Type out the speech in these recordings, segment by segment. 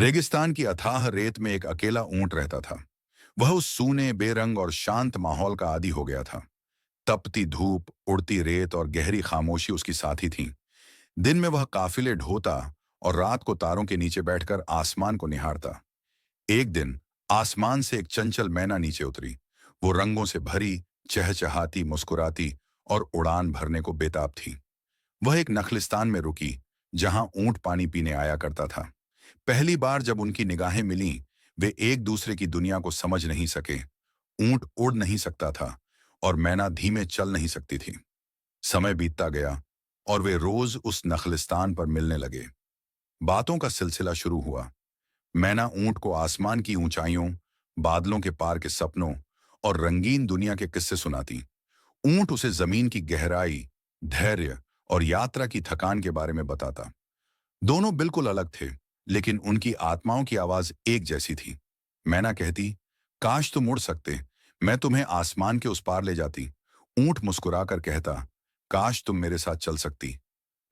रेगिस्तान की अथाह रेत में एक अकेला ऊंट रहता था। वह उस सूने, बेरंग और शांत माहौल का आदी हो गया था। तपती धूप, उड़ती रेत और गहरी खामोशी उसकी साथी थीं। दिन में वह काफिले ढोता और रात को तारों के नीचे बैठकर आसमान को निहारता। एक दिन आसमान से एक चंचल मैना नीचे उतरी। वो रंगों से भरी, चहचहाती, मुस्कुराती और उड़ान भरने को बेताब थी। वह एक नखलिस्तान में रुकी, जहां ऊंट पानी पीने आया करता था। पहली बार जब उनकी निगाहें मिलीं, वे एक दूसरे की दुनिया को समझ नहीं सके। ऊंट उड़ नहीं सकता था और मैना धीमे चल नहीं सकती थी। समय बीतता गया और वे रोज उस नखलिस्तान पर मिलने लगे। बातों का सिलसिला शुरू हुआ। मैना ऊंट को आसमान की ऊंचाइयों, बादलों के पार के सपनों और रंगीन दुनिया के किस्से सुनाती। ऊंट उसे जमीन की गहराई, धैर्य और यात्रा की थकान के बारे में बताता। दोनों बिल्कुल अलग थे, लेकिन उनकी आत्माओं की आवाज एक जैसी थी। मैना कहती, काश तुम उड़ सकते, मैं तुम्हें आसमान के उस पार ले जाती। ऊंट मुस्कुराकर कहता, काश तुम मेरे साथ चल सकती,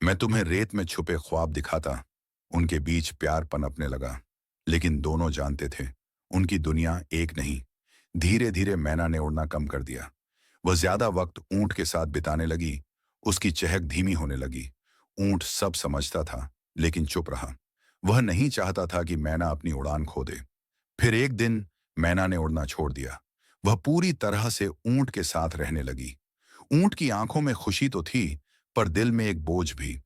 मैं तुम्हें रेत में छुपे ख्वाब दिखाता। उनके बीच प्यार पनपने लगा, लेकिन दोनों जानते थे उनकी दुनिया एक नहीं। धीरे धीरे मैना ने उड़ना कम कर दिया। वह ज्यादा वक्त ऊंट के साथ बिताने लगी। उसकी चहक धीमी होने लगी। ऊंट सब समझता था, लेकिन चुप रहा। वह नहीं चाहता था कि मैना अपनी उड़ान खो दे। फिर एक दिन मैना ने उड़ना छोड़ दिया। वह पूरी तरह से ऊंट के साथ रहने लगी। ऊंट की आंखों में खुशी तो थी, पर दिल में एक बोझ भी।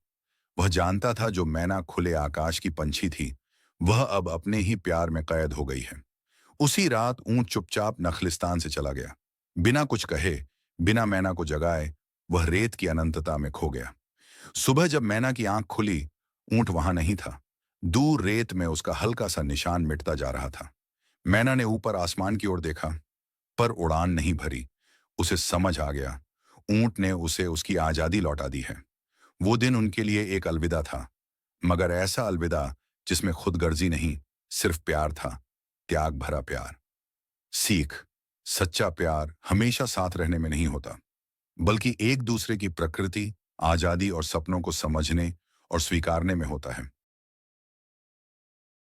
वह जानता था जो मैना खुले आकाश की पंछी थी, वह अब अपने ही प्यार में कैद हो गई है। उसी रात ऊंट चुपचाप नखलिस्तान से चला गया। बिना कुछ कहे, बिना मैना को जगाए, वह रेत की अनंतता में खो गया। सुबह जब मैना की आंख खुली, ऊंट वहां नहीं था। दूर रेत में उसका हल्का सा निशान मिटता जा रहा था। मैना ने ऊपर आसमान की ओर देखा, पर उड़ान नहीं भरी। उसे समझ आ गया, ऊंट ने उसे उसकी आजादी लौटा दी है। वो दिन उनके लिए एक अलविदा था, मगर ऐसा अलविदा जिसमें खुदगर्जी नहीं, सिर्फ प्यार था। त्याग भरा प्यार। सीख, सच्चा प्यार हमेशा साथ रहने में नहीं होता, बल्कि एक दूसरे की प्रकृति, आजादी और सपनों को समझने और स्वीकारने में होता है।